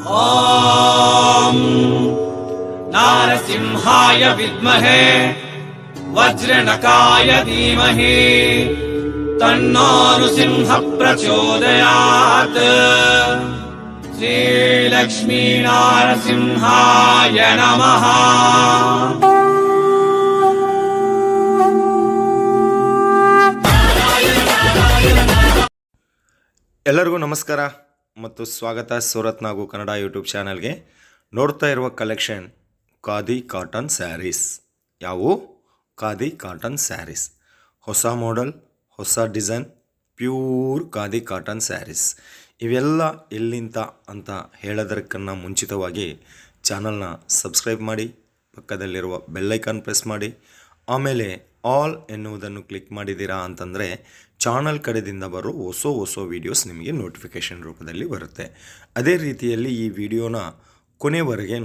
ॐ नारसिंहाय विद्महे वज्रनकाय धीमहि तन्नो नृसिंह प्रचोदयात्। श्रीलक्ष्मी नारसिंहाय नमः। ಎಲ್ಲರಿಗೂ ನಮಸ್ಕಾರ ಮತ್ತು ಸ್ವಾಗತ ಸೂರತ್ ನಾಗು ಕನ್ನಡ ಯೂಟ್ಯೂಬ್ ಚಾನಲ್ಗೆ. ನೋಡ್ತಾ ಇರುವ ಕಲೆಕ್ಷನ್ ಖಾದಿ ಕಾಟನ್ ಸ್ಯಾರೀಸ್. ಯಾವುವು? ಖಾದಿ ಕಾಟನ್ ಸ್ಯಾರೀಸ್. ಹೊಸ ಮಾಡೆಲ್, ಹೊಸ design, pure khadi cotton sarees. ಇವೆಲ್ಲ ಎಲ್ಲಿಂದ ಅಂತ ಹೇಳೋದಕ್ಕಿಂತ ಮುಂಚಿತವಾಗಿ ಚಾನಲ್ನ ಸಬ್ಸ್ಕ್ರೈಬ್ ಮಾಡಿ, ಪಕ್ಕದಲ್ಲಿರುವ ಬೆಲ್ಲೈಕಾನ್ ಪ್ರೆಸ್ ಮಾಡಿ, ಆಮೇಲೆ ಆಲ್ ಎನ್ನುವುದನ್ನು ಕ್ಲಿಕ್ ಮಾಡಿದ್ದೀರಾ ಅಂತಂದರೆ ಚಾನಲ್ ಕಡೆಯಿಂದ ಬರೋ ಹೊಸ ವೀಡಿಯೋಸ್ ನಿಮಗೆ ನೋಟಿಫಿಕೇಷನ್ ರೂಪದಲ್ಲಿ ಬರುತ್ತೆ. ಅದೇ ರೀತಿಯಲ್ಲಿ ಈ ವಿಡಿಯೋನ ಕೊನೆವರೆಗೆ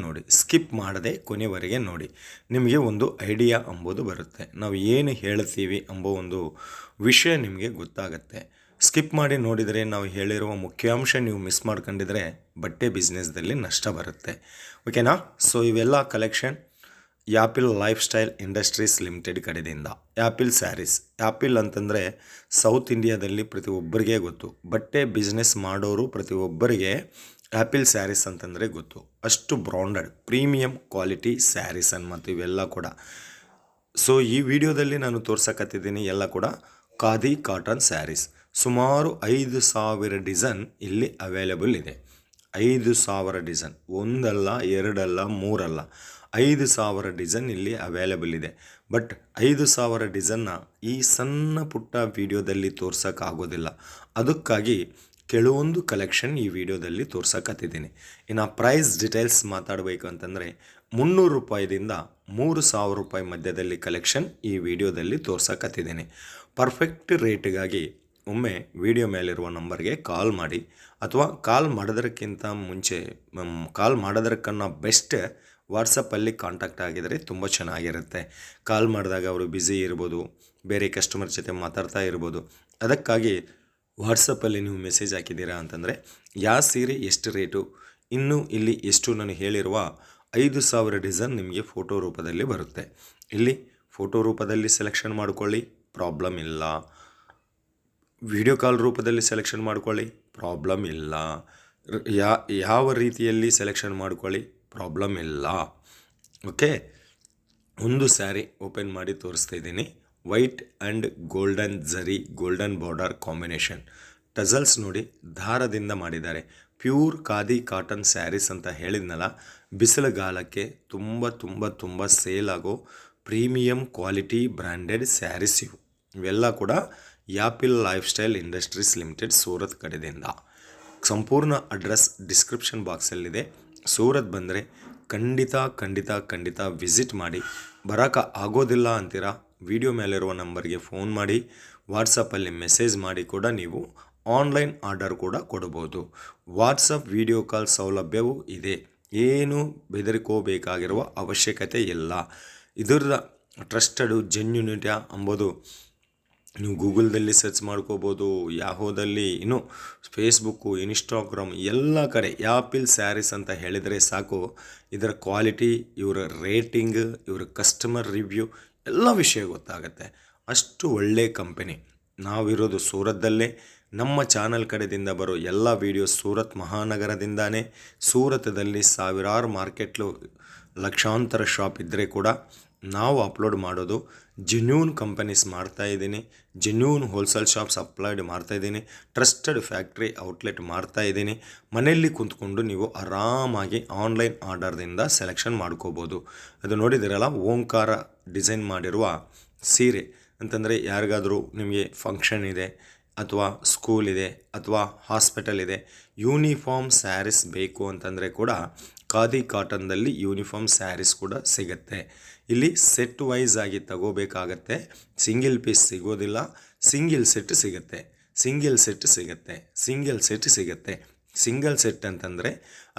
ನೋಡಿ, ಸ್ಕಿಪ್ ಮಾಡದೆ ಕೊನೆವರೆಗೆ ನೋಡಿ. ನಿಮಗೆ ಒಂದು ಐಡಿಯಾ ಅಂಬೋದು ಬರುತ್ತೆ, ನಾವು ಏನು ಹೇಳ್ತೀವಿ ಎಂಬೋ ಒಂದು ವಿಷಯ ನಿಮಗೆ ಗೊತ್ತಾಗುತ್ತೆ. ಸ್ಕಿಪ್ ಮಾಡಿ ನೋಡಿದರೆ ನಾವು ಹೇಳಿರುವ ಮುಖ್ಯಾಂಶ ನೀವು ಮಿಸ್ ಮಾಡ್ಕೊಂಡಿದ್ರೆ ಬಟ್ಟೆ ಬಿಸ್ನೆಸ್ದಲ್ಲಿ ನಷ್ಟ ಬರುತ್ತೆ. ಓಕೆನಾ? ಸೊ ಇವೆಲ್ಲ collection Apple life style industries limited ಕಡೆಯಿಂದ. ಯಾಪಿಲ್ ಸ್ಯಾರೀಸ್. ಯಾಪಿಲ್ ಅಂತಂದರೆ ಸೌತ್ ಇಂಡಿಯಾದಲ್ಲಿ ಪ್ರತಿಯೊಬ್ಬರಿಗೆ ಗೊತ್ತು. ಬಟ್ಟೆ ಬಿಸ್ನೆಸ್ ಮಾಡೋರು ಪ್ರತಿಯೊಬ್ಬರಿಗೆ ಆ್ಯಪಿಲ್ ಸ್ಯಾರೀಸ್ ಅಂತಂದರೆ ಗೊತ್ತು. ಅಷ್ಟು ಬ್ರಾಂಡೆಡ್ ಪ್ರೀಮಿಯಂ ಕ್ವಾಲಿಟಿ ಸ್ಯಾರೀಸ್ ಮತ್ತು ಇವೆಲ್ಲ ಕೂಡ. ಸೊ ಈ ವಿಡಿಯೋದಲ್ಲಿ ನಾನು ತೋರ್ಸಕತ್ತಿದ್ದೀನಿ ಎಲ್ಲ ಕೂಡ ಖಾದಿ ಕಾಟನ್ ಸ್ಯಾರೀಸ್. ಸುಮಾರು 5,000 ಡಿಸೈನ್ ಇಲ್ಲಿ ಅವೈಲೇಬಲ್ ಇದೆ. 5,000 ಡಿಸೈನ್, ಒಂದಲ್ಲ, ಎರಡಲ್ಲ, ಮೂರಲ್ಲ, 5,000 ಡಿಸೈನ್ ಇಲ್ಲಿ ಅವೈಲೇಬಲ್ ಇದೆ. ಬಟ್ 5,000 ಡಿಸೈನ್ನ ಈ ಸಣ್ಣ ಪುಟ್ಟ ವಿಡಿಯೋದಲ್ಲಿ ತೋರ್ಸೋಕ್ಕಾಗೋದಿಲ್ಲ. ಅದಕ್ಕಾಗಿ ಕೆಲವೊಂದು ಕಲೆಕ್ಷನ್ ಈ ವಿಡಿಯೋದಲ್ಲಿ ತೋರ್ಸಕತ್ತಿದ್ದೀನಿ. ಇನ್ನು ಪ್ರೈಸ್ ಡೀಟೇಲ್ಸ್ ಮಾತಾಡಬೇಕು ಅಂತಂದರೆ 300 ರೂಪಾಯಿದಿಂದ 3,000 ರೂಪಾಯಿ ಮಧ್ಯದಲ್ಲಿ ಕಲೆಕ್ಷನ್ ಈ ವಿಡಿಯೋದಲ್ಲಿ ತೋರ್ಸಕತ್ತಿದ್ದೀನಿ. ಪರ್ಫೆಕ್ಟ್ ರೇಟಿಗಾಗಿ ಒಮ್ಮೆ ವಿಡಿಯೋ ಮೇಲಿರುವ ನಂಬರ್ಗೆ ಕಾಲ್ ಮಾಡಿ, ಅಥವಾ ಕಾಲ್ ಮಾಡೋದಕ್ಕಿಂತ ಬೆಸ್ಟ್ ವಾಟ್ಸಪ್ಪಲ್ಲಿ ಕಾಂಟ್ಯಾಕ್ಟ್ ಆಗಿದರೆ ತುಂಬ ಚೆನ್ನಾಗಿರುತ್ತೆ. ಕಾಲ್ ಮಾಡಿದಾಗ ಅವರು ಬ್ಯುಸಿ ಇರ್ಬೋದು, ಬೇರೆ ಕಸ್ಟಮರ್ ಜೊತೆ ಮಾತಾಡ್ತಾ ಇರ್ಬೋದು. ಅದಕ್ಕಾಗಿ ವಾಟ್ಸಪ್ಪಲ್ಲಿ ನೀವು ಮೆಸೇಜ್ ಹಾಕಿದ್ದೀರಾ ಅಂತಂದರೆ ಯಾವ ಸೀರೆ ಎಷ್ಟು ರೇಟು, ಇನ್ನೂ ಇಲ್ಲಿ ಎಷ್ಟು ನಾನು ಹೇಳಿರುವ 5,000 ಡಿಸೈನ್ ನಿಮಗೆ ಫೋಟೋ ರೂಪದಲ್ಲಿ ಬರುತ್ತೆ. ಇಲ್ಲಿ ಫೋಟೋ ರೂಪದಲ್ಲಿ ಸೆಲೆಕ್ಷನ್ ಮಾಡ್ಕೊಳ್ಳಿ, ಪ್ರಾಬ್ಲಮ್ ಇಲ್ಲ. ವಿಡಿಯೋ ಕಾಲ್ ರೂಪದಲ್ಲಿ ಸೆಲೆಕ್ಷನ್ ಮಾಡ್ಕೊಳ್ಳಿ, ಪ್ರಾಬ್ಲಮ್ ಇಲ್ಲ. ಯಾವ ರೀತಿಯಲ್ಲಿ ಸೆಲೆಕ್ಷನ್ ಮಾಡ್ಕೊಳ್ಳಿ, ಪ್ರಾಬ್ಲಮ್ ಇಲ್ಲ. ಓಕೆ, ಒಂದು ಸ್ಯಾರಿ ಓಪನ್ ಮಾಡಿ ತೋರಿಸ್ತಾ ಇದ್ದೀನಿ. ವೈಟ್ ಆ್ಯಂಡ್ ಗೋಲ್ಡನ್ ಜರಿ, ಗೋಲ್ಡನ್ ಬಾರ್ಡರ್ ಕಾಂಬಿನೇಷನ್. ಟಜಲ್ಸ್ ನೋಡಿ, ದಾರದಿಂದ ಮಾಡಿದ್ದಾರೆ. ಪ್ಯೂರ್ ಖಾದಿ ಕಾಟನ್ ಸ್ಯಾರೀಸ್ ಅಂತ ಹೇಳಿದ್ನಲ್ಲ, ಬಿಸಿಲುಗಾಲಕ್ಕೆ ತುಂಬ ಸೇಲ್ ಆಗೋ ಪ್ರೀಮಿಯಂ ಕ್ವಾಲಿಟಿ ಬ್ರ್ಯಾಂಡೆಡ್ ಸ್ಯಾರೀಸ್ ಇವು. ಇವೆಲ್ಲ ಕೂಡ Apple life style industries limited Surat ಕಡೆಯಿಂದ. ಸಂಪೂರ್ಣ ಅಡ್ರೆಸ್ ಡಿಸ್ಕ್ರಿಪ್ಷನ್ ಬಾಕ್ಸಲ್ಲಿದೆ. ಸೂರತ್ ಬಂದರೆ ಖಂಡಿತ ವಿಸಿಟ್ ಮಾಡಿ. ಬರೋಕ್ಕೆ ಆಗೋದಿಲ್ಲ ಅಂತೀರಾ, ವಿಡಿಯೋ ಮೇಲಿರುವ ನಂಬರ್ಗೆ ಫೋನ್ ಮಾಡಿ, ವಾಟ್ಸಪ್ಪಲ್ಲಿ ಮೆಸೇಜ್ ಮಾಡಿ ಕೂಡ ನೀವು ಆನ್ಲೈನ್ ಆರ್ಡರ್ ಕೂಡ ಕೊಡ್ಬೋದು. ವಾಟ್ಸಪ್ ವಿಡಿಯೋ ಕಾಲ್ ಸೌಲಭ್ಯವೂ ಇದೆ. ಏನು ಬೆದರಿಕೋಬೇಕಾಗಿರುವ ಅವಶ್ಯಕತೆ ಇಲ್ಲ. ಇದರ ಟ್ರಸ್ಟೆಡು ಜೆನ್ಯೂನಿಟಿ ಅಂಬೋದು ನೀವು ಗೂಗಲ್ದಲ್ಲಿ ಸರ್ಚ್ ಮಾಡ್ಕೋಬೋದು, ಯಾಹೋದಲ್ಲಿ, ಇನ್ನು ಫೇಸ್ಬುಕ್ಕು, ಇನ್ಸ್ಟಾಗ್ರಾಮ್ ಎಲ್ಲ ಕಡೆ ಯಾಪಿಲ್ ಸ್ಯಾರೀಸ್ ಅಂತ ಹೇಳಿದರೆ ಸಾಕು. ಇದರ ಕ್ವಾಲಿಟಿ, ಇವರ ರೇಟಿಂಗ್, ಇವರ ಕಸ್ಟಮರ್ ರಿವ್ಯೂ ಎಲ್ಲ ವಿಷಯ ಗೊತ್ತಾಗುತ್ತೆ. ಅಷ್ಟು ಒಳ್ಳೆಯ ಕಂಪನಿ. ನಾವಿರೋದು ಸೂರತ್ದಲ್ಲೇ. ನಮ್ಮ ಚಾನಲ್ ಕಡೆಯಿಂದ ಬರೋ ಎಲ್ಲ ವೀಡಿಯೋಸ್ ಸೂರತ್ ಮಹಾನಗರದಿಂದಾನೇ. ಸೂರತದಲ್ಲಿ ಸಾವಿರಾರು ಮಾರ್ಕೆಟ್ಲು, ಲಕ್ಷಾಂತರ ಶಾಪ್ ಇದ್ದರೆ ಕೂಡ ನಾವು ಅಪ್ಲೋಡ್ ಮಾಡೋದು ಜೆನ್ಯೂನ್ ಕಂಪನೀಸ್ ಮಾಡ್ತಾಯಿದ್ದೀನಿ, ಜೆನ್ಯೂನ್ ಹೋಲ್ಸೇಲ್ ಶಾಪ್ಸ್ ಅಪ್ಲೋಡ್ ಮಾಡ್ತಾಯಿದ್ದೀನಿ, ಟ್ರಸ್ಟೆಡ್ ಫ್ಯಾಕ್ಟ್ರಿ ಔಟ್ಲೆಟ್ ಮಾಡ್ತಾಯಿದ್ದೀನಿ. ಮನೆಯಲ್ಲಿ ಕುಂತ್ಕೊಂಡು ನೀವು ಆರಾಮಾಗಿ ಆನ್ಲೈನ್ ಆರ್ಡರ್ದಿಂದ ಸೆಲೆಕ್ಷನ್ ಮಾಡ್ಕೋಬೋದು. ಅದು ನೋಡಿದಿರಲ್ಲ, ಓಂಕಾರ ಡಿಸೈನ್ ಮಾಡಿರುವ ಸೀರೆ ಅಂತಂದರೆ ಯಾರಿಗಾದರೂ ನಿಮಗೆ ಫಂಕ್ಷನ್ ಇದೆ, ಅಥವಾ ಸ್ಕೂಲ್ ಇದೆ, ಅಥವಾ ಹಾಸ್ಪಿಟಲ್ ಇದೆ, ಯೂನಿಫಾರ್ಮ್ ಸ್ಯಾರೀಸ್ ಬೇಕು ಅಂತಂದರೆ ಕೂಡ ಖಾದಿ ಕಾಟನ್ದಲ್ಲಿ ಯೂನಿಫಾರ್ಮ್ ಸ್ಯಾರೀಸ್ ಕೂಡ ಸಿಗುತ್ತೆ. ಇಲ್ಲಿ ಸೆಟ್ ವೈಸ್ ಆಗಿ ತಗೋಬೇಕಾಗತ್ತೆ. ಸಿಂಗಲ್ ಪೀಸ್ ಸಿಗೋದಿಲ್ಲ, ಸಿಂಗಲ್ ಸೆಟ್ ಸಿಗುತ್ತೆ. ಸಿಂಗಲ್ ಸೆಟ್ ಅಂತಂದರೆ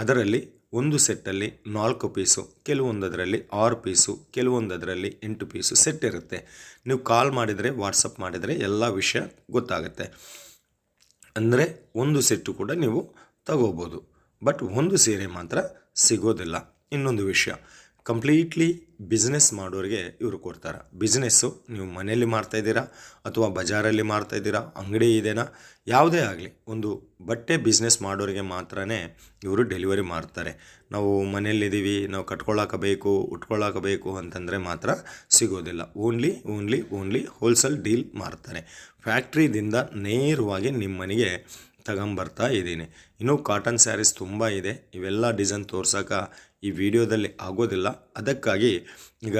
ಅದರಲ್ಲಿ ಒಂದು ಸೆಟ್ಟಲ್ಲಿ 4 ಪೀಸು, ಕೆಲವೊಂದರಲ್ಲಿ 6 ಪೀಸು, ಕೆಲವೊಂದರಲ್ಲಿ 8 ಪೀಸು ಸೆಟ್ ಇರುತ್ತೆ. ನೀವು ಕಾಲ್ ಮಾಡಿದರೆ, ವಾಟ್ಸಪ್ ಮಾಡಿದರೆ ಎಲ್ಲ ವಿಷಯ ಗೊತ್ತಾಗುತ್ತೆ. ಅಂದರೆ ಒಂದು ಸೆಟ್ಟು ಕೂಡ ನೀವು ತಗೋಬೋದು. ಬಟ್ ಒಂದು ಸೀರೆ ಮಾತ್ರ ಸಿಗೋದಿಲ್ಲ. ಇನ್ನೊಂದು ವಿಷಯ, ಕಂಪ್ಲೀಟ್ಲಿ ಬಿಸ್ನೆಸ್ ಮಾಡೋರಿಗೆ ಇವರು ಕೊಡ್ತಾರೆ. ಬಿಸ್ನೆಸ್ಸು ನೀವು ಮನೆಯಲ್ಲಿ ಮಾಡ್ತಾಯಿದ್ದೀರಾ ಅಥವಾ ಬಜಾರಲ್ಲಿ ಮಾಡ್ತಾಯಿದ್ದೀರಾ, ಅಂಗಡಿ ಇದೆನಾ, ಯಾವುದೇ ಆಗಲಿ ಒಂದು ಬಟ್ಟೆ ಬಿಸ್ನೆಸ್ ಮಾಡೋರಿಗೆ ಮಾತ್ರ ಇವರು ಡೆಲಿವರಿ ಮಾಡ್ತಾರೆ. ನಾವು ಮನೆಯಲ್ಲಿದ್ದೀವಿ, ನಾವು ಕಟ್ಕೊಳ್ಳಾಕಬೇಕು ಉಟ್ಕೊಳ್ಳಾಕಬೇಕು ಅಂತಂದರೆ ಮಾತ್ರ ಸಿಗೋದಿಲ್ಲ. ಓನ್ಲಿ ಹೋಲ್ಸೇಲ್ ಡೀಲ್ ಮಾಡ್ತಾರೆ. ಫ್ಯಾಕ್ಟ್ರಿದಿಂದ ನೇರವಾಗಿ ನಿಮ್ಮ ಮನೆಗೆ ತಗೊಂಬರ್ತಾ ಇದ್ದೀನಿ. ಇನ್ನೂ ಕಾಟನ್ ಸ್ಯಾರೀಸ್ ತುಂಬ ಇದೆ. ಇವೆಲ್ಲ ಡಿಸೈನ್ ತೋರ್ಸೋಕೆ ಈ ವಿಡಿಯೋದಲ್ಲಿ ಆಗೋದಿಲ್ಲ. ಅದಕ್ಕಾಗಿ ಈಗ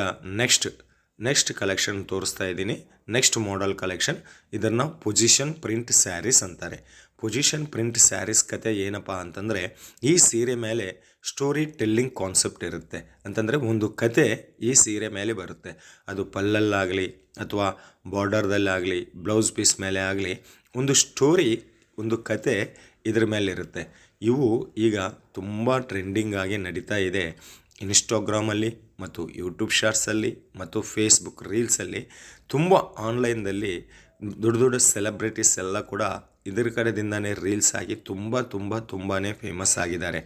ನೆಕ್ಸ್ಟ್ ಕಲೆಕ್ಷನ್ ತೋರಿಸ್ತಾ ಇದ್ದೀನಿ. ನೆಕ್ಸ್ಟ್ ಮಾಡೆಲ್ ಕಲೆಕ್ಷನ್, ಇದನ್ನು ಪೊಸಿಷನ್ ಪ್ರಿಂಟ್ ಸ್ಯಾರೀಸ್ ಅಂತಾರೆ. ಪೊಸಿಷನ್ ಪ್ರಿಂಟ್ ಸ್ಯಾರೀಸ್ ಕತೆ ಏನಪ್ಪ ಅಂತಂದರೆ, ಈ ಸೀರೆ ಮೇಲೆ ಸ್ಟೋರಿ ಟೆಲ್ಲಿಂಗ್ ಕಾನ್ಸೆಪ್ಟ್ ಇರುತ್ತೆ. ಅಂತಂದರೆ ಒಂದು ಕತೆ ಈ ಸೀರೆ ಮೇಲೆ ಬರುತ್ತೆ. ಅದು ಪಲ್ಲಲ್ಲಾಗಲಿ ಅಥವಾ ಬಾರ್ಡರ್ದಲ್ಲಾಗಲಿ ಬ್ಲೌಸ್ ಪೀಸ್ ಮೇಲೆ ಆಗಲಿ ಒಂದು ಸ್ಟೋರಿ, ಒಂದು ಕತೆ ಇದ್ರ ಮೇಲಿರುತ್ತೆ. ಇವು ಈಗ ತುಂಬ ಟ್ರೆಂಡಿಂಗ್ ಆಗಿ ನಡೀತಾ ಇದೆ. ಇನ್ಸ್ಟಾಗ್ರಾಮಲ್ಲಿ ಮತ್ತು ಯೂಟ್ಯೂಬ್ ಶಾರ್ಟ್ಸಲ್ಲಿ ಮತ್ತು ಫೇಸ್ಬುಕ್ ರೀಲ್ಸಲ್ಲಿ ತುಂಬ ಆನ್ಲೈನ್ದಲ್ಲಿ ದೊಡ್ಡ ಸೆಲೆಬ್ರಿಟೀಸ್ ಎಲ್ಲ ಕೂಡ ಇದ್ರ ಕಡೆದಿಂದನೇ ರೀಲ್ಸ್ ಆಗಿ ತುಂಬಾ ಫೇಮಸ್ ಆಗಿದ್ದಾರೆ.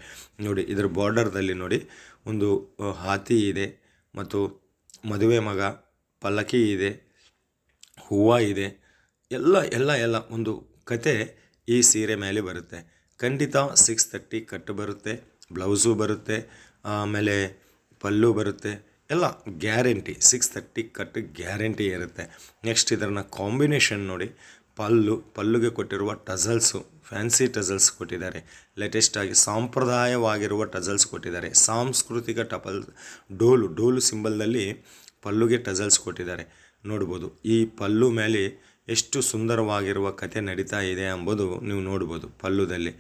ನೋಡಿ, ಇದ್ರ ಬಾರ್ಡರ್ದಲ್ಲಿ ನೋಡಿ ಒಂದು ಹಾತಿ ಇದೆ ಮತ್ತು ಮದುವೆ ಮಗ, ಪಲ್ಲಕ್ಕಿ ಇದೆ, ಹೂವು ಇದೆ, ಎಲ್ಲ ಒಂದು ಕತೆ ಈ ಸೀರೆ ಮೇಲೆ ಬರುತ್ತೆ. ಖಂಡಿತ 630 ಕಟ್ಟು ಬರುತ್ತೆ, ಬ್ಲೌಸು ಬರುತ್ತೆ, ಆಮೇಲೆ ಪಲ್ಲು ಬರುತ್ತೆ, ಎಲ್ಲ ಗ್ಯಾರಂಟಿ 630 ಕಟ್ಟು ಗ್ಯಾರಂಟಿ ಇರುತ್ತೆ. ನೆಕ್ಸ್ಟ್ ಇದನ್ನು ಕಾಂಬಿನೇಷನ್ ನೋಡಿ, ಪಲ್ಲುಗೆ ಕೊಟ್ಟಿರುವ ಟಜಲ್ಸು, ಫ್ಯಾನ್ಸಿ ಟಜಲ್ಸ್ ಕೊಟ್ಟಿದ್ದಾರೆ. ಲೇಟೆಸ್ಟಾಗಿ ಸಾಂಪ್ರದಾಯವಾಗಿರುವ ಟಜಲ್ಸ್ ಕೊಟ್ಟಿದ್ದಾರೆ. ಸಾಂಸ್ಕೃತಿಕ ಡೋಲು ಸಿಂಬಲ್ದಲ್ಲಿ ಪಲ್ಲುಗೆ ಟಜಲ್ಸ್ ಕೊಟ್ಟಿದ್ದಾರೆ. ನೋಡ್ಬೋದು ಈ ಪಲ್ಲು ಮೇಲೆ ಎಷ್ಟು ಸುಂದರವಾಗಿರುವ ಕತೆ ನಡೀತಾ ಇದೆ ಎಂಬುದು ನೀವು ನೋಡ್ಬೋದು ಪಲ್ಲುದಲ್ಲಿ.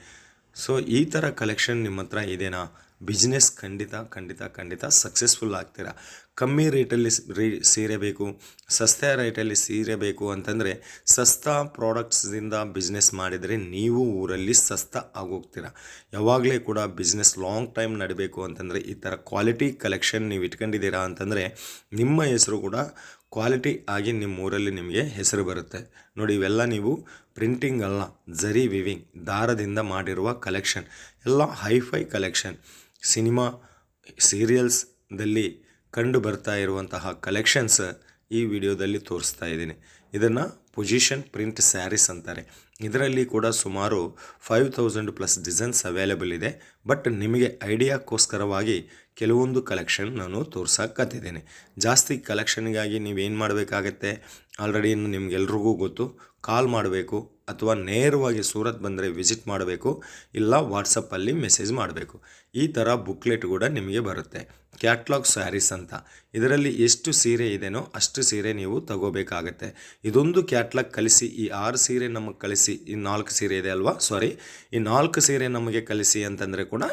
ಸೊ ಈ ಥರ ಕಲೆಕ್ಷನ್ ನಿಮ್ಮ ಹತ್ರ ಇದೆನಾ? ಬಿಸ್ನೆಸ್ ಖಂಡಿತ ಸಕ್ಸಸ್ಫುಲ್ ಆಗ್ತೀರಾ. ಕಮ್ಮಿ ರೇಟಲ್ಲಿ ಸೀರೆ ಬೇಕು, ಸಸ್ತಾ ರೇಟಲ್ಲಿ ಸೀರೆ ಬೇಕು ಅಂತಂದರೆ ಸಸ್ತಾ ಪ್ರಾಡಕ್ಟ್ಸ್ದಿಂದ ಬಿಸ್ನೆಸ್ ಮಾಡಿದರೆ ನೀವು ಊರಲ್ಲಿ ಸಸ್ತಾ ಆಗೋಗ್ತೀರ. ಯಾವಾಗಲೇ ಕೂಡ ಬಿಸ್ನೆಸ್ ಲಾಂಗ್ ಟೈಮ್ ನಡೀಬೇಕು ಅಂತಂದರೆ ಈ ಥರ ಕ್ವಾಲಿಟಿ ಕಲೆಕ್ಷನ್ ನೀವು ಇಟ್ಕೊಂಡಿದ್ದೀರಾ ಅಂತಂದರೆ ನಿಮ್ಮ ಹೆಸರು ಕೂಡ ಕ್ವಾಲಿಟಿ ಆಗಿ ನಿಮ್ಮ ಊರಲ್ಲಿ ನಿಮಗೆ ಹೆಸರು ಬರುತ್ತೆ. ನೋಡಿ, ಇವೆಲ್ಲ ನೀವು ಪ್ರಿಂಟಿಂಗ್ ಅಲ್ಲ, ಜರಿ ವಿವಿಂಗ್ ದಾರದಿಂದ ಮಾಡಿರುವ ಕಲೆಕ್ಷನ್, ಎಲ್ಲ ಹೈಫೈ ಕಲೆಕ್ಷನ್. ಸಿನಿಮಾ ಸೀರಿಯಲ್ಸ್ದಲ್ಲಿ ಕಂಡು ಬರ್ತಾ ಇರುವಂತಹ ಕಲೆಕ್ಷನ್ಸ್ ಈ ವಿಡಿಯೋದಲ್ಲಿ ತೋರಿಸ್ತಾ ಇದ್ದೀನಿ. ಇದನ್ನು ಪೊಸಿಷನ್ ಪ್ರಿಂಟ್ ಸ್ಯಾರೀಸ್ ಅಂತಾರೆ. ಇದರಲ್ಲಿ ಕೂಡ ಸುಮಾರು 5000+ ಡಿಸೈನ್ಸ್ ಅವೈಲೇಬಲ್ ಇದೆ. ಬಟ್ ನಿಮಗೆ ಐಡಿಯಾಕ್ಕೋಸ್ಕರವಾಗಿ ಕೆಲವೊಂದು ಕಲೆಕ್ಷನ್ ನಾನು ತೋರ್ಸಕತ್ತಿದ್ದೀನಿ. ಜಾಸ್ತಿ ಕಲೆಕ್ಷನ್ಗಾಗಿ ನೀವೇನು ಮಾಡಬೇಕಾಗತ್ತೆ, ಆಲ್ರೆಡಿ ನಿಮ್ಗೆಲ್ರಿಗೂ ಗೊತ್ತು, ಕಾಲ್ ಮಾಡಬೇಕು ಅಥವಾ ನೇರವಾಗಿ ಸೂರತ್ ಬಂದರೆ ವಿಸಿಟ್ ಮಾಡಬೇಕು, ಇಲ್ಲ ವಾಟ್ಸಪ್ಪಲ್ಲಿ ಮೆಸೇಜ್ ಮಾಡಬೇಕು. ಈ ಥರ ಬುಕ್ಲೆಟ್ ಕೂಡ ನಿಮಗೆ ಬರುತ್ತೆ. ಕ್ಯಾಟ್ಲಾಗ್ ಸ್ಯಾರೀಸ್ ಅಂತ, ಇದರಲ್ಲಿ ಎಷ್ಟು ಸೀರೆ ಇದೆಯೋ ಅಷ್ಟು ಸೀರೆ ನೀವು ತಗೋಬೇಕಾಗತ್ತೆ. ಇದೊಂದು ಕ್ಯಾಟ್ಲಾಗ್ ಕಳಿಸಿ, ಈ 6 ಸೀರೆ ನಮಗೆ ಕಳಿಸಿ, ಈ 4 ಸೀರೆ ಇದೆ ಅಲ್ವಾ, ಈ 4 ಸೀರೆ ನಮಗೆ ಕಳಿಸಿ ಅಂತಂದರೆ ಕೂಡ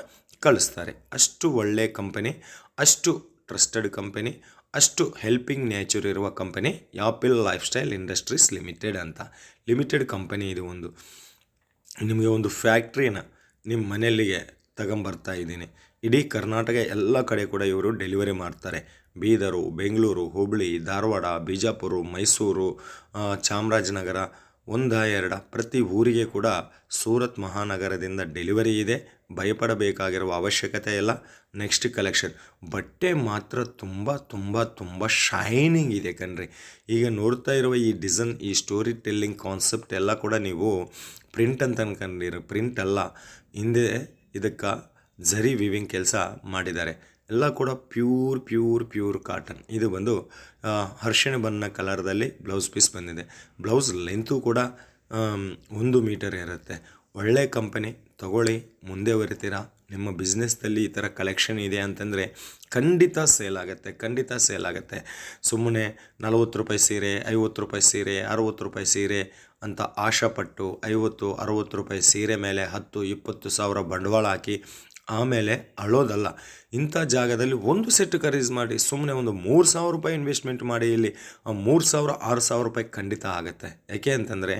ಕಳಿಸ್ತಾರೆ. ಅಷ್ಟು ಒಳ್ಳೆಯ ಕಂಪನಿ, ಅಷ್ಟು ಟ್ರಸ್ಟೆಡ್ ಕಂಪನಿ, ಅಷ್ಟು ಹೆಲ್ಪಿಂಗ್ ನೇಚರ್ ಇರುವ company Apple life style industries limited ಅಂತ. ಲಿಮಿಟೆಡ್ ಕಂಪನಿ ಇದು. ನಿಮಗೆ ಒಂದು ಫ್ಯಾಕ್ಟ್ರಿನ ನಿಮ್ಮ ಮನೆಯಲ್ಲಿಗೆ ತಗೊಂಬರ್ತಾ ಇದ್ದೀನಿ. ಇಡೀ ಕರ್ನಾಟಕ ಎಲ್ಲ ಕಡೆ ಕೂಡ ಇವರು ಡೆಲಿವರಿ ಮಾಡ್ತಾರೆ. ಬೀದರು, ಬೆಂಗಳೂರು, ಹುಬ್ಬಳ್ಳಿ, ಧಾರವಾಡ, ಬಿಜಾಪುರ, ಮೈಸೂರು, ಚಾಮರಾಜನಗರ, 1-2 ಪ್ರತಿ ಊರಿಗೆ ಕೂಡ ಸೂರತ್ ಮಹಾನಗರದಿಂದ ಡೆಲಿವರಿ ಇದೆ. ಭಯಪಡಬೇಕಾಗಿರುವ ಅವಶ್ಯಕತೆ ಇಲ್ಲ. ನೆಕ್ಸ್ಟ್ ಕಲೆಕ್ಷನ್, ಬಟ್ಟೆ ಮಾತ್ರ ತುಂಬ ಶೈನಿಂಗ್ ಇದೆ ಕಣ್ರಿ. ಈಗ ನೋಡ್ತಾ ಇರುವ ಈ ಡಿಸೈನ್, ಈ ಸ್ಟೋರಿ ಟೆಲ್ಲಿಂಗ್ ಕಾನ್ಸೆಪ್ಟ್ ಎಲ್ಲ ಕೂಡ ನೀವು ಪ್ರಿಂಟ್ ಅಂತ ಅನ್ಕೊಂಡಿರೋ, ಪ್ರಿಂಟ್ ಅಲ್ಲ, ಹಿಂದೆ ಇದಕ್ಕೆ ಜರಿ ವಿವಿಂಗ್ ಕೆಲಸ ಮಾಡಿದ್ದಾರೆ. ಎಲ್ಲ ಕೂಡ ಪ್ಯೂರ್ ಕಾಟನ್. ಇದು ಬಂದು ಅರಿಶಿಣ ಬಣ್ಣ ಕಲರ್ದಲ್ಲಿ ಬ್ಲೌಸ್ ಪೀಸ್ ಬಂದಿದೆ. ಬ್ಲೌಸ್ ಲೆಂತು ಕೂಡ 1 ಮೀಟರ್ ಇರುತ್ತೆ. ಒಳ್ಳೆ ಕಂಪನಿ, ತಗೊಳ್ಳಿ, ಮುಂದೆ ಬರಿತೀರಾ. ನಿಮ್ಮ ಬಿಸ್ನೆಸ್ದಲ್ಲಿ ಈ ಥರ ಕಲೆಕ್ಷನ್ ಇದೆ ಅಂತಂದರೆ ಖಂಡಿತ ಸೇಲ್ ಆಗುತ್ತೆ. ಸುಮ್ಮನೆ 40 ರೂಪಾಯಿ ಸೀರೆ, 50 ರೂಪಾಯಿ ಸೀರೆ, 60 ರೂಪಾಯಿ ಸೀರೆ ಅಂತ ಆಶಾಪಟ್ಟು 50-60 ರೂಪಾಯಿ ಸೀರೆ ಮೇಲೆ 10-20 ಸಾವಿರ ಬಂಡವಾಳ ಹಾಕಿ ಆಮೇಲೆ ಅಳೋದಲ್ಲ. ಇಂಥ ಜಾಗದಲ್ಲಿ ಒಂದು ಸೆಟ್ ಖರೀದಿ ಮಾಡಿ ಸುಮ್ಮನೆ ಒಂದು 3000 ರೂಪಾಯಿ ಇನ್ವೆಸ್ಟ್ಮೆಂಟ್ ಮಾಡಿ, ಇಲ್ಲಿ 3000-6000 ರೂಪಾಯಿ ಖಂಡಿತ ಆಗುತ್ತೆ. ಯಾಕೆ ಅಂತಂದರೆ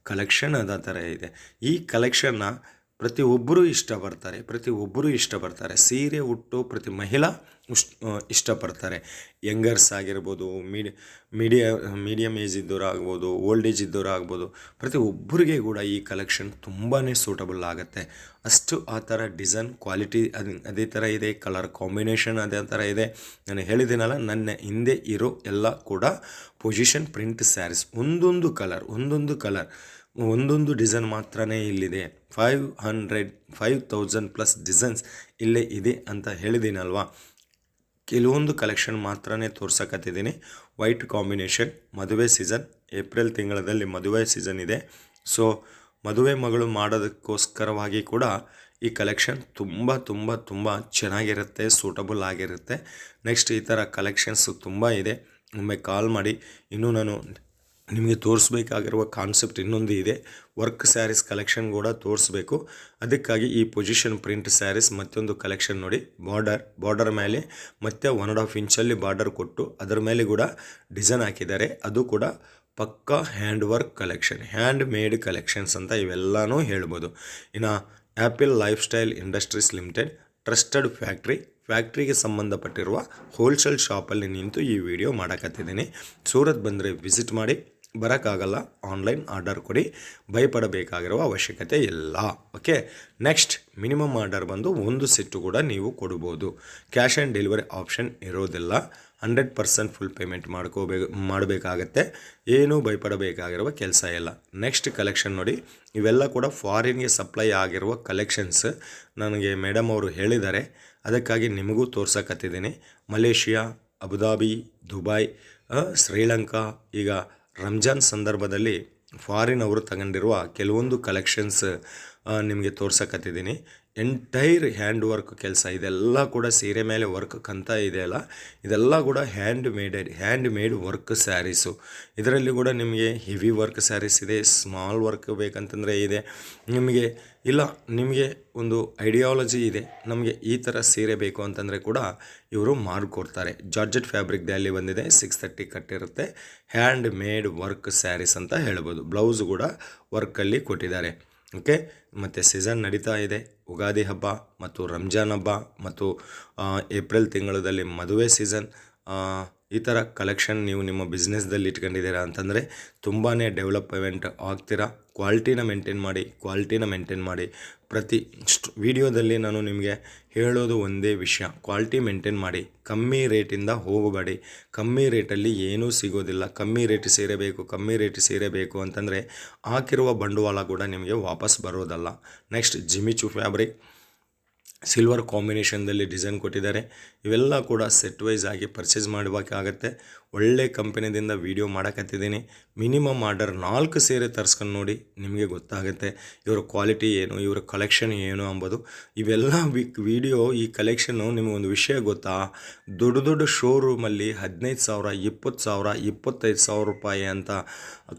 ಕಲೆಕ್ಷನ್ ಅದ ಥರ ಇದೆ. ಈ ಕಲೆಕ್ಷನ್ನ ಪ್ರತಿಯೊಬ್ಬರೂ ಇಷ್ಟಪಡ್ತಾರೆ. ಸೀರೆ ಉಟ್ಟು ಪ್ರತಿ ಮಹಿಳಾ ಇಷ್ಟಪಡ್ತಾರೆ. ಯಂಗರ್ಸ್ ಆಗಿರ್ಬೋದು, ಮೀಡಿಯಮ್ ಏಜ್ ಇದ್ದವರು ಆಗ್ಬೋದು, ಓಲ್ಡ್ ಏಜ್ ಇದ್ದವರು ಆಗ್ಬೋದು, ಪ್ರತಿಯೊಬ್ಬರಿಗೆ ಕೂಡ ಈ ಕಲೆಕ್ಷನ್ ತುಂಬಾ ಸೂಟಬಲ್ ಆಗುತ್ತೆ. ಅಷ್ಟು ಆ ಥರ ಡಿಸೈನ್ ಕ್ವಾಲಿಟಿ ಅದೇ ಥರ ಇದೆ, ಕಲರ್ ಕಾಂಬಿನೇಷನ್ ಅದೇ ಥರ ಇದೆ. ನಾನು ಹೇಳಿದ್ದೀನಲ್ಲ, ನನ್ನ ಹಿಂದೆ ಇರೋ ಎಲ್ಲ ಕೂಡ ಪೊಸಿಷನ್ ಪ್ರಿಂಟ್ ಸ್ಯಾರೀಸ್. ಒಂದೊಂದು ಕಲರ್ ಒಂದೊಂದು ಡಿಸೈನ್ ಮಾತ್ರನೇ ಇಲ್ಲಿದೆ. 5000 ಪ್ಲಸ್ ಡಿಸೈನ್ಸ್ ಇಲ್ಲೇ ಇದೆ ಅಂತ ಹೇಳಿದ್ದೀನಲ್ವಾ. ಕೆಲವೊಂದು ಕಲೆಕ್ಷನ್ ಮಾತ್ರನೇ ತೋರ್ಸಕತ್ತಿದ್ದೀನಿ. ವೈಟ್ ಕಾಂಬಿನೇಷನ್, ಮದುವೆ ಸೀಸನ್, ಏಪ್ರಿಲ್ ತಿಂಗಳಲ್ಲಿ ಮದುವೆ ಸೀಸನ್ ಇದೆ. ಸೊ ಮದುವೆ ಮಗಳು ಮಾಡೋದಕ್ಕೋಸ್ಕರವಾಗಿ ಕೂಡ ಈ ಕಲೆಕ್ಷನ್ ತುಂಬ ಚೆನ್ನಾಗಿರುತ್ತೆ, ಸೂಟಬಲ್ ಆಗಿರುತ್ತೆ. ನೆಕ್ಸ್ಟ್ ಈ ಥರ ಕಲೆಕ್ಷನ್ಸು ತುಂಬ ಇದೆ. ಒಮ್ಮೆ ಕಾಲ್ ಮಾಡಿ. ಇನ್ನೂ ನಾನು ನಿಮಗೆ ತೋರಿಸ್ಬೇಕಾಗಿರುವ ಕಾನ್ಸೆಪ್ಟ್ ಇನ್ನೊಂದು ಇದೆ. ವರ್ಕ್ ಸ್ಯಾರೀಸ್ ಕಲೆಕ್ಷನ್ ಕೂಡ ತೋರಿಸ್ಬೇಕು. ಅದಕ್ಕಾಗಿ ಈ ಪೊಸಿಷನ್ ಪ್ರಿಂಟ್ ಸ್ಯಾರೀಸ್ ಮತ್ತೊಂದು ಕಲೆಕ್ಷನ್ ನೋಡಿ. ಬಾರ್ಡರ್ ಮೇಲೆ ಮತ್ತೆ 1.5 ಇಂಚಲ್ಲಿ ಬಾರ್ಡರ್ ಕೊಟ್ಟು ಅದರ ಮೇಲೆ ಕೂಡ ಡಿಸೈನ್ ಹಾಕಿದ್ದಾರೆ. ಅದು ಕೂಡ ಪಕ್ಕಾ hand work collection, hand made collections ಅಂತ ಇವೆಲ್ಲನೂ ಹೇಳ್ಬೋದು. ಇನ್ನು Apple life style industries limited trusted ಫ್ಯಾಕ್ಟ್ರಿಗೆ ಸಂಬಂಧಪಟ್ಟಿರುವ ಹೋಲ್ಸೇಲ್ ಶಾಪಲ್ಲಿ ನಿಂತು ಈ ವಿಡಿಯೋ ಮಾಡಕತ್ತಿದ್ದೀನಿ. ಸೂರತ್ ಬಂದರೆ ವಿಸಿಟ್ ಮಾಡಿ, ಬರೋಕ್ಕಾಗಲ್ಲ ಆನ್ಲೈನ್ ಆರ್ಡರ್ ಕೊಡಿ, ಭಯಪಡಬೇಕಾಗಿರುವ ಅವಶ್ಯಕತೆ ಇಲ್ಲ. ಓಕೆ. ನೆಕ್ಸ್ಟ್ ಮಿನಿಮಮ್ ಆರ್ಡರ್ ಬಂದು ಒಂದು ಸೆಟ್ಟು ಕೂಡ ನೀವು ಕೊಡ್ಬೋದು. ಕ್ಯಾಶ್ ಆನ್ ಡೆಲಿವರಿ ಆಪ್ಷನ್ ಇರೋದಿಲ್ಲ. 100% ಫುಲ್ ಪೇಮೆಂಟ್ ಮಾಡಬೇಕಾಗತ್ತೆ. ಏನೂ ಭಯಪಡಬೇಕಾಗಿರುವ ಕೆಲಸ ಇಲ್ಲ. ನೆಕ್ಸ್ಟ್ ಕಲೆಕ್ಷನ್ ನೋಡಿ. ಇವೆಲ್ಲ ಕೂಡ ಫಾರಿನ್ಗೆ ಸಪ್ಲೈ ಆಗಿರುವ ಕಲೆಕ್ಷನ್ಸ್. ನನಗೆ ಮೇಡಮ್ ಅವರು ಹೇಳಿದ್ದಾರೆ, ಅದಕ್ಕಾಗಿ ನಿಮಗೂ ತೋರ್ಸಕತ್ತಿದ್ದೀನಿ. ಮಲೇಷಿಯಾ, ಅಬುದಾಬಿ, ದುಬೈ, ಶ್ರೀಲಂಕಾ, ಈಗ ರಂಜಾನ್ ಸಂದರ್ಭದಲ್ಲಿ ಫಾರಿನ್ ಅವರು ತಗೊಂಡಿರುವ ಕೆಲವೊಂದು ಕಲೆಕ್ಷನ್ಸ್ ನಿಮಗೆ ತೋರ್ಸಕತ್ತಿದ್ದೀನಿ. ಎಂಟೈರ್ ಹ್ಯಾಂಡ್ ವರ್ಕ್ ಕೆಲಸ. ಇದೆಲ್ಲ ಕೂಡ ಸೀರೆ ಮೇಲೆ ವರ್ಕ್ ಕಂತ ಇದೆಯಲ್ಲ, ಇದೆಲ್ಲ ಕೂಡ ಹ್ಯಾಂಡ್ ಮೇಡ್ ವರ್ಕ್ ಸ್ಯಾರೀಸು. ಇದರಲ್ಲಿ ಕೂಡ ನಿಮಗೆ ಹೆವಿ ವರ್ಕ್ ಸ್ಯಾರೀಸ್ ಇದೆ, ಸ್ಮಾಲ್ ವರ್ಕ್ ಬೇಕಂತಂದರೆ ಇದೆ. ನಿಮಗೆ ಒಂದು ಐಡಿಯಾಲಜಿ ಇದೆ, ನಮಗೆ ಈ ಥರ ಸೀರೆ ಬೇಕು ಅಂತಂದರೆ ಕೂಡ ಇವರು ಮಾಡಿಕೊಡ್ತಾರೆ. ಜಾರ್ಜೆಟ್ ಫ್ಯಾಬ್ರಿಕ್ದಲ್ಲಿ ಬಂದಿದೆ, 630 ಕಟ್ಟಿರುತ್ತೆ. ಹ್ಯಾಂಡ್ ಮೇಡ್ ವರ್ಕ್ ಸ್ಯಾರೀಸ್ ಅಂತ ಹೇಳ್ಬೋದು. ಬ್ಲೌಸ್ ಕೂಡ ವರ್ಕಲ್ಲಿ ಕೊಟ್ಟಿದ್ದಾರೆ. ಓಕೆ. ಮತ್ತು ಸೀಸನ್ ನಡೀತಾ ಇದೆ. ಉಗಾದಿ ಹಬ್ಬ ಮತ್ತು ರಂಜಾನ್ ಹಬ್ಬ ಮತ್ತು ಏಪ್ರಿಲ್ ತಿಂಗಳಲ್ಲಿ ಮದುವೆ ಸೀಸನ್. ಈ ಥರ ಕಲೆಕ್ಷನ್ ನೀವು ನಿಮ್ಮ ಬಿಸ್ನೆಸ್ದಲ್ಲಿ ಇಟ್ಕೊಂಡಿದ್ದೀರಾ ಅಂತಂದರೆ ತುಂಬಾ ಡೆವಲಪ್ಮೆಂಟ್ ಆಗ್ತೀರಾ. ಕ್ವಾಲಿಟಿನ ಮೇಂಟೈನ್ ಮಾಡಿ. ಪ್ರತಿ ವಿಡಿಯೋದಲ್ಲಿ ನಾನು ನಿಮಗೆ ಹೇಳೋದು ಒಂದೇ ವಿಷಯ, ಕ್ವಾಲಿಟಿ ಮೇಂಟೈನ್ ಮಾಡಿ. ಕಮ್ಮಿ ರೇಟಿಂದ ಹೋಗಬೇಡಿ. ಕಮ್ಮಿ ರೇಟಲ್ಲಿ ಏನೂ ಸಿಗೋದಿಲ್ಲ. ಕಮ್ಮಿ ರೇಟ್ ಸೀರೆ ಬೇಕು ಅಂತಂದರೆ ಹಾಕಿರುವ ಬಂಡವಾಳ ಕೂಡ ನಿಮಗೆ ವಾಪಸ್ ಬರೋದಲ್ಲ. ನೆಕ್ಸ್ಟ್ ಜಿಮಿಚು ಫ್ಯಾಬ್ರಿಕ್, ಸಿಲ್ವರ್ ಕಾಂಬಿನೇಷನ್ದಲ್ಲಿ ಡಿಸೈನ್ ಕೊಟ್ಟಿದ್ದಾರೆ. ಇವೆಲ್ಲ ಕೂಡ ಸೆಟ್ ವೈಸ್ ಆಗಿ ಪರ್ಚೇಸ್ ಮಾಡಬೇಕಾಗತ್ತೆ. ಒಳ್ಳೆ ಕಂಪನಿಯಿಂದ ವಿಡಿಯೋ ಮಾಡಕತ್ತಿದ್ದೀನಿ. ಮಿನಿಮಮ್ ಆರ್ಡರ್ 4 ಸೀರೆ ತರಿಸ್ಕೊಂಡು ನೋಡಿ, ನಿಮಗೆ ಗೊತ್ತಾಗುತ್ತೆ ಇವರ ಕ್ವಾಲಿಟಿ ಏನು, ಇವರ ಕಲೆಕ್ಷನ್ ಏನು ಅಂಬೋದು. ಇವೆಲ್ಲ ವಿಡಿಯೋ, ಈ ಕಲೆಕ್ಷನ್ನು ನಿಮಗೊಂದು ವಿಷಯ ಗೊತ್ತಾ, ದೊಡ್ಡ ಶೋರೂಮಲ್ಲಿ 15,000, 20,000, 25,000 ರೂಪಾಯಿ ಅಂತ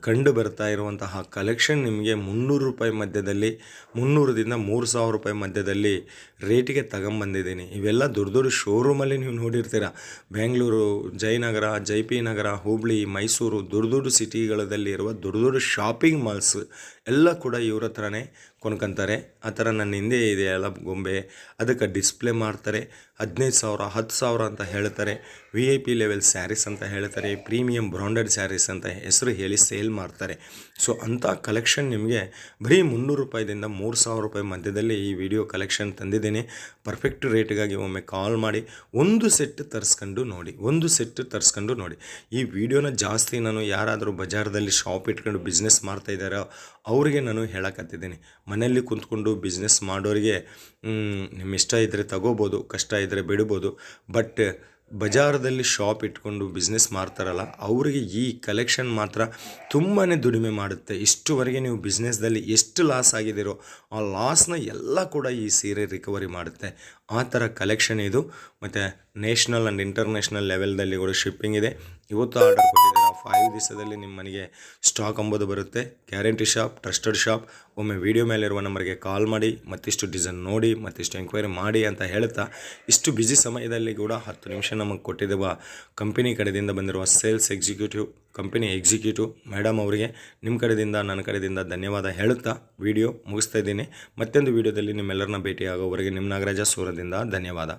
ಕಂಡು ಬರ್ತಾ ಇರುವಂತಹ ಕಲೆಕ್ಷನ್ ನಿಮಗೆ 300 ರೂಪಾಯಿ ಮಧ್ಯದಲ್ಲಿ, 300ದಿಂದ 3,000 ರೂಪಾಯಿ ಮಧ್ಯದಲ್ಲಿ ರೇಟಿಗೆ ತಗೊಂಬಂದಿದ್ದೀನಿ. ಇವೆಲ್ಲ ದೊಡ್ಡ ಶೋರೂಮಲ್ಲಿ ನೀವು ನೋಡಿರ್ತೀರ. ಬೆಂಗಳೂರು, ಜಯನಗರ, JP ನಗರ, ಹುಬ್ಳಿ, ಮೈಸೂರು, ದೊಡ್ಡ ಸಿಟಿಗಳಲ್ಲಿ ಇರುವ ದೊಡ್ಡ ಶಾಪಿಂಗ್ ಮಾಲ್ಸ್ ಎಲ್ಲ ಕೂಡ ಇವ್ರ ಹತ್ರನೇ ಕೊಂಡ್ಕೊತಾರೆ. ಆ ಥರ ನನ್ನ ಹಿಂದೆ ಇದೆ ಎಲ್ಲ ಗೊಂಬೆ, ಅದಕ್ಕೆ ಡಿಸ್ಪ್ಲೇ ಮಾಡ್ತಾರೆ. 15,000, 10,000 ಅಂತ ಹೇಳ್ತಾರೆ. VIP ಲೆವೆಲ್ ಸ್ಯಾರೀಸ್ ಅಂತ ಹೇಳ್ತಾರೆ. ಪ್ರೀಮಿಯಂ ಬ್ರಾಂಡೆಡ್ ಸ್ಯಾರೀಸ್ ಅಂತ ಹೆಸರು ಹೇಳಿ ಸೇಲ್ ಮಾಡ್ತಾರೆ. ಸೊ ಅಂಥ ಕಲೆಕ್ಷನ್ ನಿಮಗೆ ಬರೀ 300 ರೂಪಾಯಿದಿಂದ 3,000 ರೂಪಾಯಿ ಮಧ್ಯದಲ್ಲಿ ಈ ವಿಡಿಯೋ ಕಲೆಕ್ಷನ್ ತಂದಿದ್ದೀನಿ. ಪರ್ಫೆಕ್ಟ್ ರೇಟ್ಗಾಗಿ ಒಮ್ಮೆ ಕಾಲ್ ಮಾಡಿ ಒಂದು ಸೆಟ್ ತರಿಸ್ಕೊಂಡು ನೋಡಿ. ಈ ವಿಡಿಯೋನ ಜಾಸ್ತಿ ನಾನು ಯಾರಾದರೂ ಬಜಾರ್ದಲ್ಲಿ ಶಾಪ್ ಇಟ್ಕೊಂಡು ಬಿಸ್ನೆಸ್ ಮಾಡ್ತಾಯಿದ್ದಾರೋ ಅವರಿಗೆ ನಾನು ಹೇಳಕತ್ತಿದ್ದೀನಿ. ಮನೆಯಲ್ಲಿ ಕುಂತ್ಕೊಂಡು ಬಿಸ್ನೆಸ್ ಮಾಡೋರಿಗೆ ನಿಮ್ಮ ಇಷ್ಟ ಇದ್ದರೆ ತಗೋಬೋದು, ಕಷ್ಟ ಇದ್ದರೆ ಬಿಡ್ಬೋದು. ಬಟ್ ಬಜಾರದಲ್ಲಿ ಶಾಪ್ ಇಟ್ಕೊಂಡು ಬಿಸ್ನೆಸ್ ಮಾಡ್ತಾರಲ್ಲ ಅವರಿಗೆ ಈ ಕಲೆಕ್ಷನ್ ಮಾತ್ರ ತುಂಬಾ ದುಡಿಮೆ ಮಾಡುತ್ತೆ. ಇಷ್ಟುವರೆಗೆ ನೀವು ಬಿಸ್ನೆಸ್ದಲ್ಲಿ ಎಷ್ಟು ಲಾಸ್ ಆಗಿದ್ದೀರೋ ಆ ಲಾಸ್ನ ಎಲ್ಲ ಕೂಡ ಈ ಸೀರೆ ರಿಕವರಿ ಮಾಡುತ್ತೆ. ಆ ಥರ ಕಲೆಕ್ಷನ್ ಇದು. ಮತ್ತು ನ್ಯಾಷನಲ್ ಆ್ಯಂಡ್ ಇಂಟರ್ನ್ಯಾಷನಲ್ ಲೆವೆಲ್ದಲ್ಲಿ ಕೂಡ ಶಿಪ್ಪಿಂಗ್ ಇದೆ. ಇವತ್ತು ಆರ್ಡರ್ ಕೊಟ್ಟಿದ್ದೀರಾ 5 ದಿವಸದಲ್ಲಿ ನಿಮ್ಮ ಮನೆಗೆ ಸ್ಟಾಕ್ ಅಂಬೋದು ಬರುತ್ತೆ. Guarantee shop, trusted shop. ಒಮ್ಮೆ ವಿಡಿಯೋ ಮೇಲಿರುವ ನಂಬರ್ಗೆ ಕಾಲ್ ಮಾಡಿ, ಮತ್ತಿಷ್ಟು ಡಿಸೈನ್ ನೋಡಿ, ಮತ್ತಿಷ್ಟು ಎಂಕ್ವೈರಿ ಮಾಡಿ ಅಂತ ಹೇಳ್ತಾ, ಇಷ್ಟು ಬ್ಯುಸಿ ಸಮಯದಲ್ಲಿ ಕೂಡ 10 ನಿಮಿಷ ನಮಗೆ ಕೊಟ್ಟಿರುವ ಕಂಪನಿ ಕಡೆಯಿಂದ ಬಂದಿರುವ sales executive, company executive madam ಅವರಿಗೆ ನಿಮ್ಮ ಕಡೆಯಿಂದ ನನ್ನ ಕಡೆಯಿಂದ ಧನ್ಯವಾದ ಹೇಳುತ್ತಾ ವಿಡಿಯೋ ಮುಗಿಸ್ತಾ ಇದ್ದೀನಿ. ಮತ್ತೊಂದು ವಿಡಿಯೋದಲ್ಲಿ ನಿಮ್ಮೆಲ್ಲರನ್ನ ಭೇಟಿಯಾಗೋವರೆಗೆ ನಿಮ್ಮ ನಾಗರಾಜ ಸೂರದಿಂದ ಧನ್ಯವಾದ.